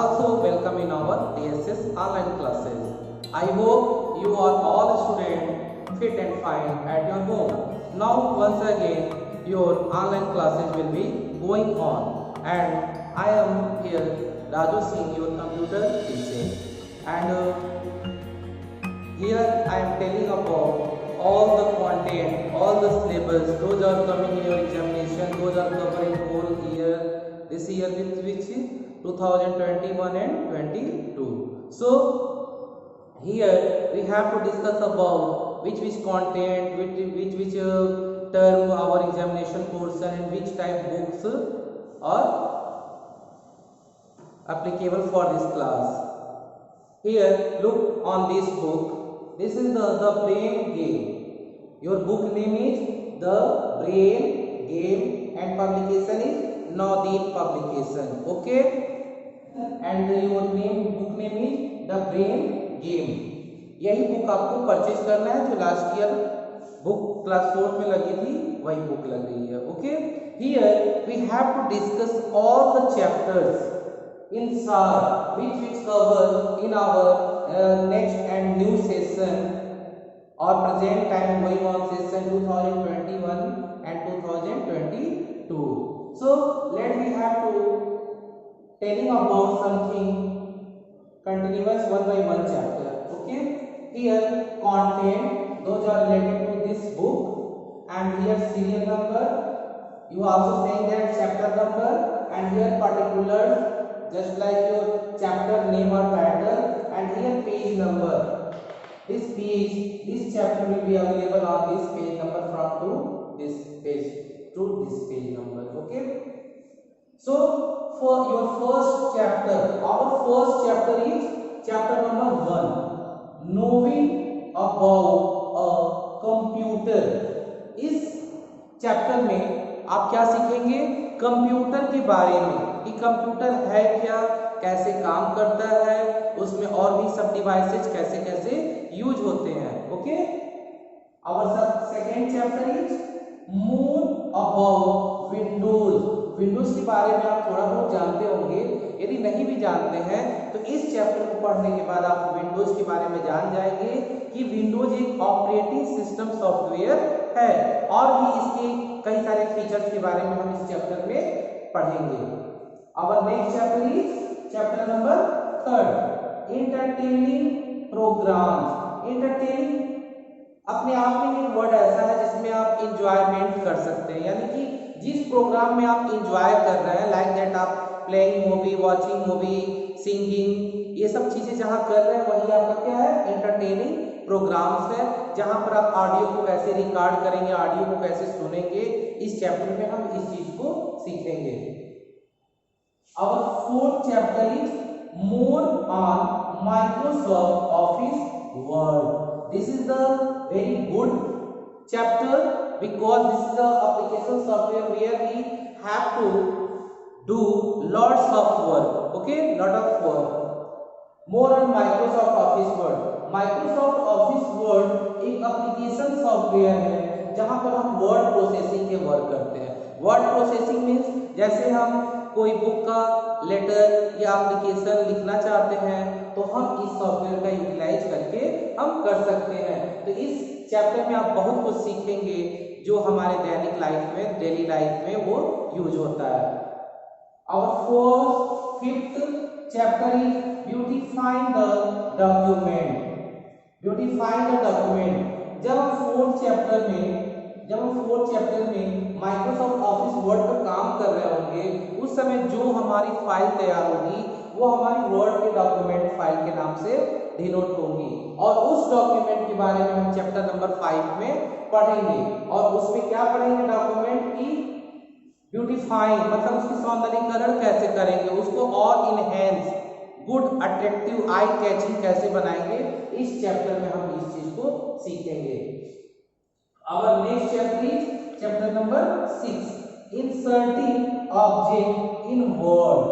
also welcome in our TSS online classes. I hope you are all students fit and fine at your home. Now once again your online classes will be going on, and I am here Raju Singh, your computer teacher, and here I am telling about all the content, all the syllabus, those are coming in your examination, those are covering whole year, this year which 2021 and 22. So here we have to discuss about which content, which term our examination portion, and which type books are applicable for this class. Here look on this book. This is the Brain Game. Your book name is The Brain Game and publication is Naudeen Publication. Okay? And your book name is The Brain Game. यही book आपको purchase करना है, जो last year book class 4 में लगी थी वही book लग रही है. Okay, here we have to discuss all the chapters in SAR which cover in our next and new session or present time going on session 2021 and 2022. So let me have to telling about something continuous one by one chapter. Okay, here content, those are related to this book, and here serial number, you also saying that chapter number, and here particulars just like your chapter name or title, and here page number. This chapter will be available on this page number from to this page number. Okay, so for your first chapter, our first chapter is chapter number 1, knowing about a computer. इस chapter में आप क्या सीखेंगे? Computer के बारे में कि computer है क्या, कैसे काम करता है, उसमें और भी सब डिवाइसेज कैसे कैसे यूज होते हैं. Okay, our second chapter is more about Windows. Windows के बारे में आप थोड़ा बहुत जानते होंगे, यदि नहीं भी जानते हैं तो इस चैप्टर को पढ़ने के बाद आप विंडोज के बारे में जान जाएंगे कि विंडोज एक ऑपरेटिंग सिस्टम सॉफ्टवेयर है, और भी इसके कई सारे फीचर्स के बारे में हम इस चैप्टर में पढ़ेंगे. Our next chapter is chapter number 3, entertaining programs. Entertaining अपने आप में एक वर्ड ऐसा है जिसमें आप इंजॉयमेंट कर सकते हैं, यानी कि जिस प्रोग्राम में आप इंजॉय कर रहे हैं, लाइक दैट आप playing movie, watching movie, singing, ये सब चीजें जहां कर रहे हैं वही आपका क्या है? एंटरटेनिंग प्रोग्राम्स है, जहां पर आप ऑडियो को कैसे रिकॉर्ड करेंगे, ऑडियो को कैसे सुनेंगे, इस चैप्टर में हम इस चीज को सीखेंगे. Our fourth chapter is more on Microsoft Office Word. This is the very good chapter because this is the application software where we have to do lots of work. Okay, lot of work. More on Microsoft Office Word. Microsoft Office Word एक application software है जहां पर हम word processing के work करते हैं. Word processing means जैसे हम कोई बुक का लेटर या एप्लीकेशन लिखना चाहते हैं तो हम इस सॉफ्टवेयर का यूटिलाइज करके हम कर सकते हैं. तो इस चैप्टर में आप बहुत कुछ सीखेंगे जो हमारे दैनिक लाइफ में, डेली लाइफ में वो यूज होता है. Our fifth chapter is beautifying the document. Beautifying the document. जब हम फोर्थ चैप्टर में माइक्रोसॉफ्ट ऑफिस वर्ड पर काम कर रहे होंगे, उस समय जो हमारी फाइल तैयार होगी वो हमारी वर्ड के डॉक्यूमेंट फाइल के नाम से डिनोट होगी, और उस डॉक्यूमेंट के बारे में हम चैप्टर नंबर 5 में पढ़ेंगे. और उसमें क्या पढ़ेंगे? डॉक्यूमेंट की ब्यूटीफाइंग, मतलब उसकी सौंदर्यीकरण कैसे करेंगे, उसको और enhance, good, attractive, eye catching कैसे बनाएंगे, इस चैप्टर में हम इस चीज को सीखेंगे. Our next chapter is chapter number 6, inserting object in Word.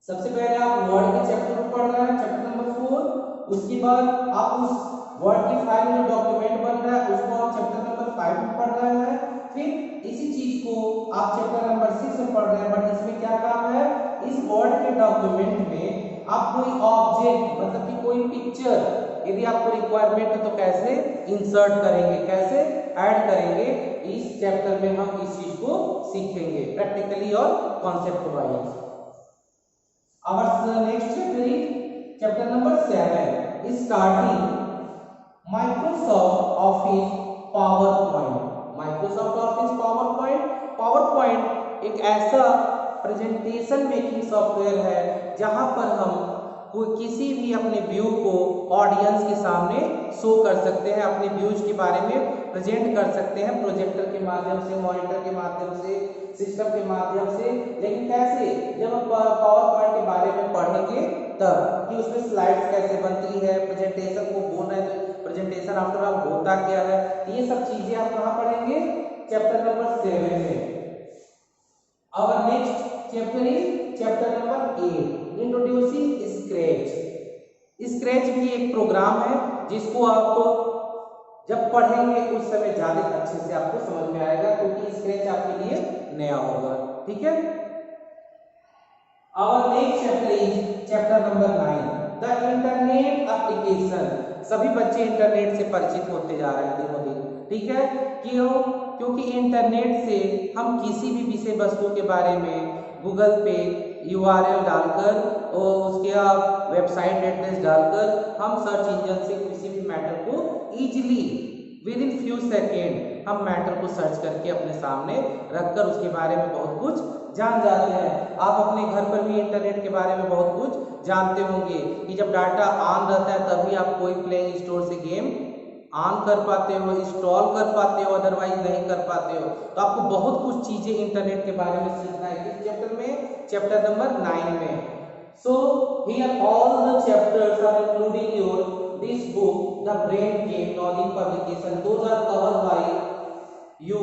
सबसे पहले आप वर्ड के चैप्टर को पढ़ रहे हैं, चैप्टर नंबर 4. उसके बाद आप उस वर्ड की फाइल में डॉक्यूमेंट बन रहा है उसको आप चैप्टर नंबर 5 में पढ़ रहे हैं. फिर इसी चीज को आप चैप्टर नंबर 6 में पढ़ रहे हैं, बट इसमें क्या काम है? इस वर्ड के डॉक्यूमेंट में आप कोई ऑब्जेक्ट मतलब कि कोई पिक्चर यदि आपको रिक्वायरमेंट है तो कैसे इंसर्ट करेंगे, कैसे ऐड करेंगे, इस चैप्टर में हम इस चीज को सीखेंगे प्रैक्टिकली और concept wise. Our next chapter is chapter number 7 starting Microsoft Office PowerPoint. Microsoft Office PowerPoint, PowerPoint एक ऐसा प्रेजेंटेशन मेकिंग सॉफ्टवेयर है जहां पर हम कोई किसी भी अपने व्यू को ऑडियंस के सामने शो कर सकते हैं, अपने व्यूज के बारे में प्रेजेंट कर सकते हैं प्रोजेक्टर के माध्यम से, मॉनिटर के माध्यम से, सिस्टम के माध्यम से। लेकिन कैसे, जब हम पावर पॉइंट के बारे में पढ़ेंगे तब कि उसमें स्लाइड्स कैसे बनती है, प्रेजेंटेशन को बोल रहे हैं तो प्रेजेंटेशन आफ्टर ऑल होता क्या है, ये सब चीजें आप कहाँ पढ़ेंगे, चैप्टर नंबर 7 में। Our next chapter is chapter number 8 introducing Scratch. Scratch भी एक प्रोग्राम है जिसको आप जब पढ़ेंगे उस समय ज्यादा अच्छे से आपको समझ में आएगा क्योंकि स्क्रैच आपके लिए नया होगा, ठीक है। Our next chapter is chapter number 9 the internet application. सभी बच्चे इंटरनेट से परिचित होते जा रहे हैं दिनों दिन, ठीक है। क्यों? क्योंकि इंटरनेट से हम किसी भी विषय वस्तु के बारे में गूगल पे URL डालकर और उसके आप वेबसाइट एड्रेस डालकर हम सर्च इंजन से किसी भी मैटर को easily with in few second हम मैटर को सर्च करके अपने सामने रखकर उसके बारे में बहुत कुछ जान जाते हैं। आप अपने घर पर भी इंटरनेट के बारे में बहुत कुछ जानते होंगे कि जब डाटा ऑन रहता है तभी आप कोई प्ले स्टोर से गेम ऑन कर पाते हो, इंस्टॉल कर पाते हो, अदरवाइज नहीं कर पाते हो। तो आपको बहुत कुछ चीजें इंटरनेट के बारे में सीखना है किस चैप्टर में, चैप्टर नंबर 9 में। So here all the chapters are including your this book the Brain Game Knowledge Publication, those are covered by you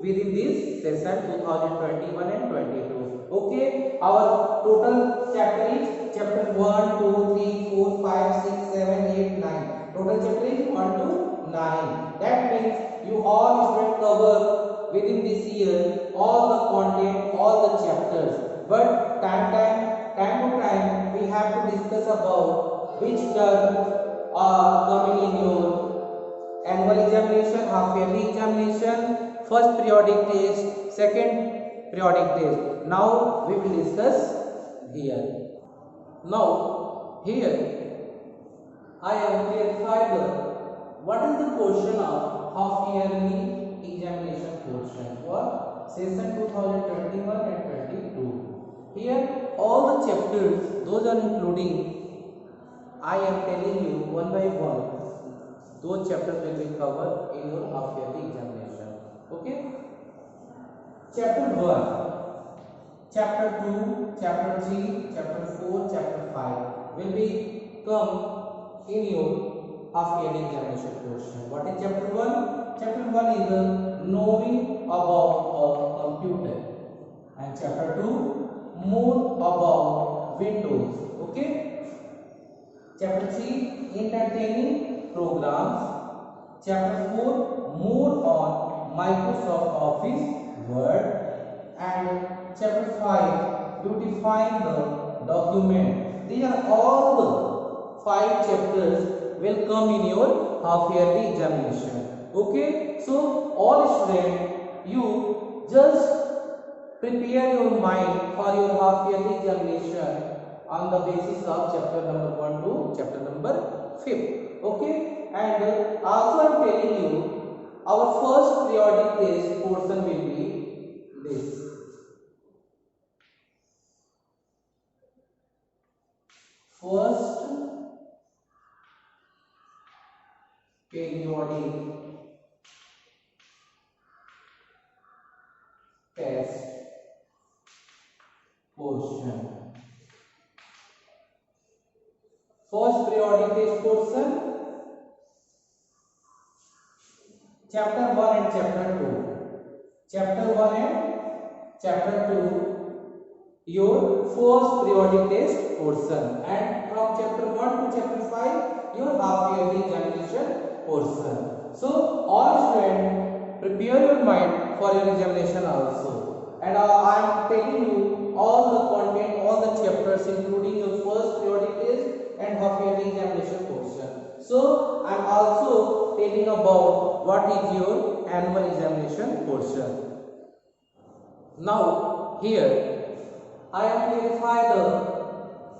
within this session 2021 and 22. Okay, our total chapter is chapter 1 2 3 4 5 6 7 8 9. Total chapter is 1 to 9. That means you all should cover within this year all the content, all the chapters. But time to time we have to discuss about which terms are coming in your annual examination, half yearly examination, first periodic test, second periodic test. Now we will discuss here. Now here I have clarified what is the portion of half yearly examination portion for session 2021 and 22. Here all the chapters, those are including, I am telling you one by one. Those chapters will be covered in your half yearly examination. Okay. Chapter 1, chapter 2, chapter 3, chapter 4, chapter 5 will be come in your half yearly examination portion. What is chapter 1? Chapter 1 is knowing about a computer, and chapter 2 more about Windows. Okay. Chapter 3 entertaining programs. Chapter 4 more on Microsoft Office Word, and chapter 5 beautifying the document. These are all the 5 chapters will come in your half yearly examination. Okay, so all students, you just prepare your mind for your half yearly examination on the basis of chapter number 1 to chapter number 5. Okay, and also I am telling you our first periodic test portion will be this. First periodic test portion. First periodic test portion, chapter 1 and chapter 2. Chapter 1 and chapter 2 your first periodic test portion, and from chapter 1 to chapter 5 your half yearly examination portion. So all students prepare your mind for your examination also, and I am telling you all the content, all the chapters, including your first periodic test and half yearly examination portion. So I am also telling about what is your annual examination portion. Now here I have clarified the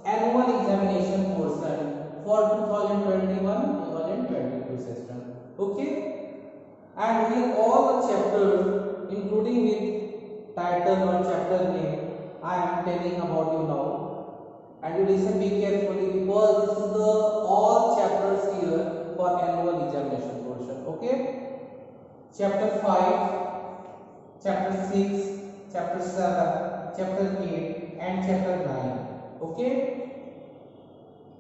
annual examination portion for 2021-2022 session. Okay. And here all the chapters, including with title or chapter name, I am telling about you now. And you listen be carefully because this is the all chapters here for annual examination portion. Okay. Chapter 5, chapter 6, chapter 7, chapter 8 and chapter 9. Okay.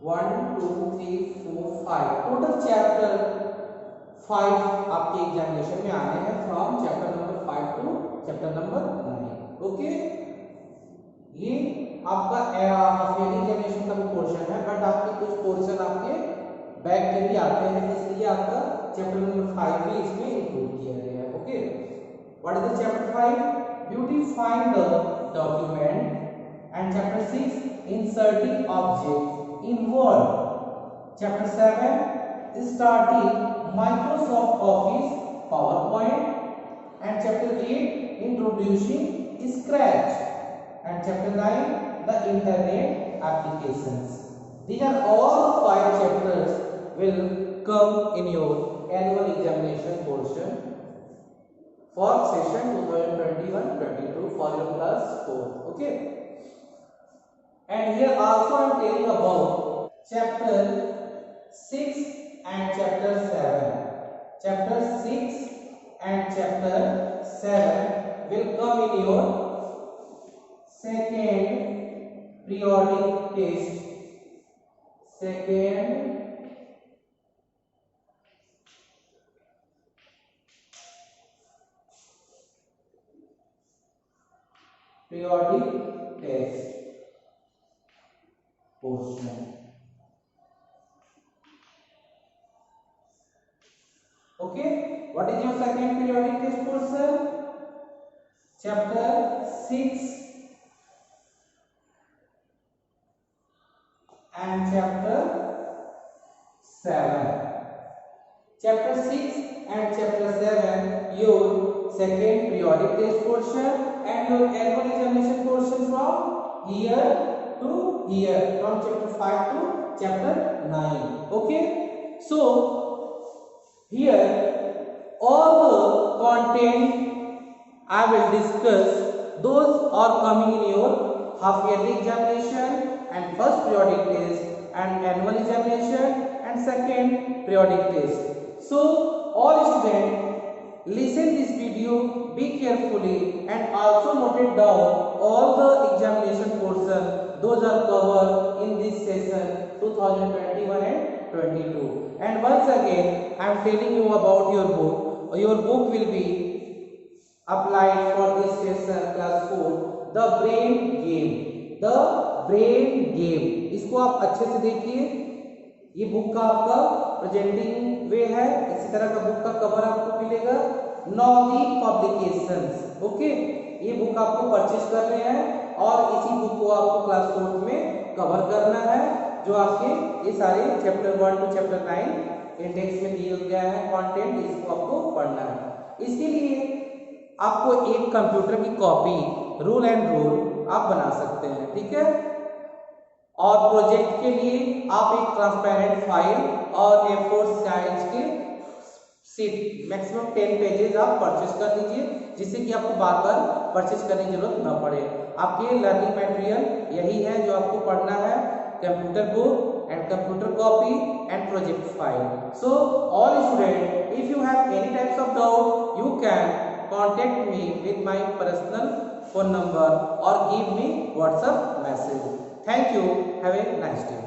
1, 2, 3, 4, 5. Total chapter 5 आपके examination में आने हैं from chapter number 5 to chapter number 9. Okay, ये आपका half yearly examination का भी portion है, but आपके कुछ पोर्शन आपके बैक के भी आते हैं, इसलिए आपका चैप्टर नंबर 5 भी इसमें इंक्लूड किया गया है. Okay, what is the chapter 5? Beautifying the document and chapter 6 inserting object in Word. Chapter 7 starting Microsoft Office PowerPoint and chapter 8 introducing Scratch and chapter 9 the internet applications. These are all 5 chapters will come in your annual examination portion for session 2021-22 for your class 4. Okay, and here also I am telling about chapter 6 and chapter 7. Chapter 6 and chapter 7 will come in your second periodic test. Second periodic test portion. Okay, what is your second periodic test portion? Chapter 6 and chapter 7. Chapter 6 and chapter 7 your second periodic test portion and your annual examination portion from here to here, from chapter 5 to chapter 9. Okay, so here all the content I will discuss, those are coming in your half yearly examination and first periodic test and annual examination and second periodic test. So all students listen this video, be carefully and also note it down all the examination portion, those are covered in this session 2021 and 22. And once again I am telling you about your book. Your book will be applied for this session class 4, the brain game. The brain game, इसको आप अच्छे से देखिए. ये book का आपका presenting वे है, इसी तरह का बुक का कवर आपको मिलेगा. नवदीप पब्लिकेशंस. ओके, ये बुक आपको परचेज कर रहे हैं और इसी बुक को आपको क्लास 4 में कवर करना है, जो आपके ये सारे चैप्टर 1 टू चैप्टर 9 इंडेक्स में दिया गया है कंटेंट, इसको आपको पढ़ना है. इसके लिए आपको एक कंप्यूटर की कॉपी रूल एंड रूल आप बना सकते हैं, ठीक है. और प्रोजेक्ट के लिए आप एक ट्रांसपेरेंट फाइल और A4 साइज के सीट मैक्सिमम 10 पेजेस आप परचेज कर लीजिए, जिससे कि आपको बार बार परचेज करने की जरूरत न पड़े. आपके लर्निंग मटेरियल यही है जो आपको पढ़ना है, computer book and computer copy and project file. So all students, if you have any types of doubt, you can contact me with my personal phone number or give me WhatsApp message. Thank you. Have a nice day.